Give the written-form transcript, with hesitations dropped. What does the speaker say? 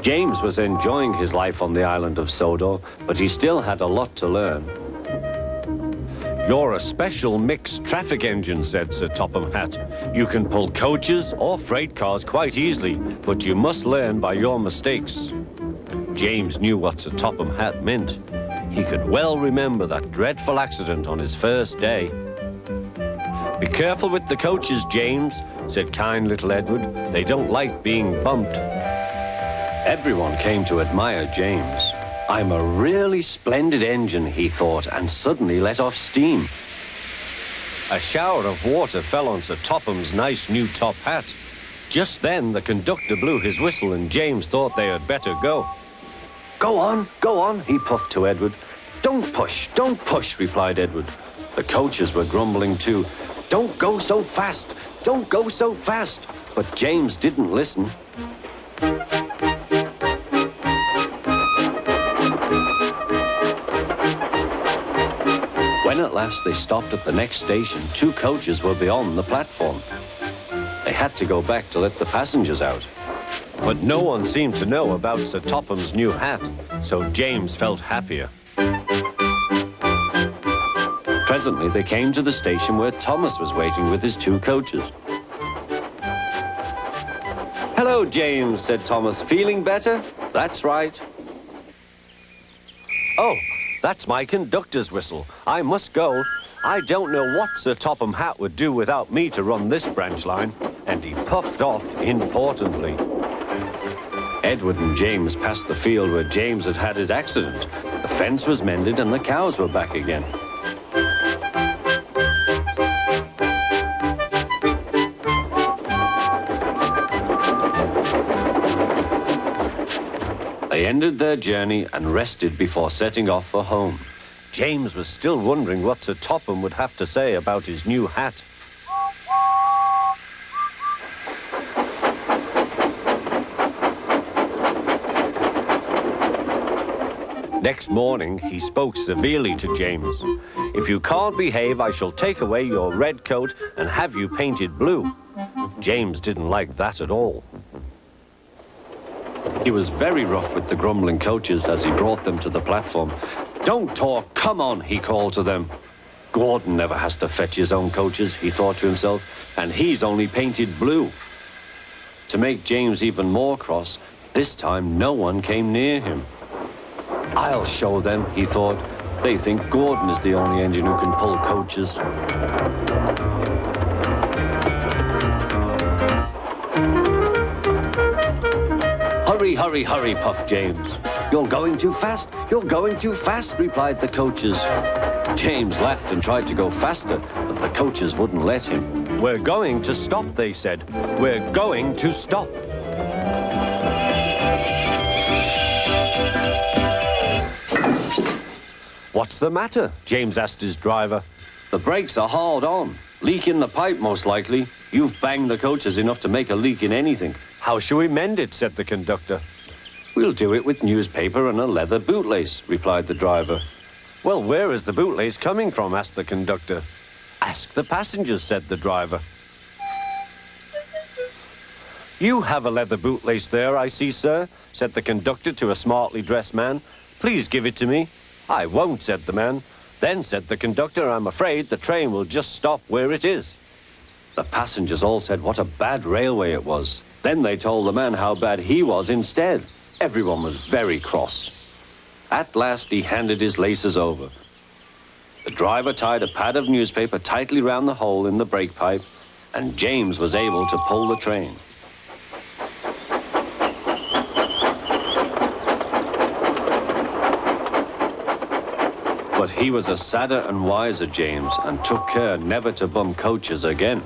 James was enjoying his life on the island of Sodor, but he still had a lot to learn. "You're a special mixed traffic engine," said Sir Topham Hatt. "You can pull coaches or freight cars quite easily, but you must learn by your mistakes." James knew what Sir Topham Hatt meant. He could well remember that dreadful accident on his first day. "Be careful with the coaches, James," said kind little Edward. "They don't like being bumped." Everyone came to admire James. "I'm a really splendid engine," he thought, and suddenly let off steam. A shower of water fell on Sir Topham's nice new top hat. Just then, the conductor blew his whistle, and James thought they had better go. Go on," he puffed to Edward. Don't push," replied Edward. The coaches were grumbling too. Don't go so fast. But James didn't listen. When at last they stopped at the next station, 2 coaches were beyond the platform. They had to go back to let the passengers out. But no one seemed to know about Sir Topham's new hat, so James felt happier. Presently, they came to the station where Thomas was waiting with his 2 coaches. "Hello, James," said Thomas. "Feeling better?" "That's right." "Oh, that's my conductor's whistle. I must go. I don't know what Sir Topham Hatt would do without me to run this branch line." And he puffed off importantly. Edward and James passed the field where James had had his accident. The fence was mended and the cows were back again. They ended their journey and rested before setting off for home. James was still wondering what Sir Topham would have to say about his new hat. Next morning, he spoke severely to James. "If you can't behave, I shall take away your red coat and have you painted blue." James didn't like that at all. He was very rough with the grumbling coaches as he brought them to the platform. "Don't talk, come on," he called to them. "Gordon never has to fetch his own coaches," he thought to himself, "and he's only painted blue." To make James even more cross, this time no one came near him. "I'll show them," he thought. "They think Gordon is the only engine who can pull coaches." Hurry, puffed James. You're going too fast, replied the coaches. James laughed and tried to go faster, but the coaches wouldn't let him. "We're going to stop," they said. "We're going to stop." "What's the matter?" James asked his driver. "The brakes are hauled on. Leak in the pipe, most likely. You've banged the coaches enough to make a leak in anything." "How shall we mend it?" said the conductor. "We'll do it with newspaper and a leather bootlace," replied the driver. "Well, where is the bootlace coming from?" asked the conductor. "Ask the passengers," said the driver. "You have a leather bootlace there, I see, sir," said the conductor to a smartly dressed man. "Please give it to me." "I won't," said the man. "Then," said the conductor, "I'm afraid the train will just stop where it is." The passengers all said what a bad railway it was. Then they told the man how bad he was instead. Everyone was very cross. At last he handed his laces over. The driver tied a pad of newspaper tightly round the hole in the brake pipe, and James was able to pull the train. But he was a sadder and wiser James and took care never to bump coaches again.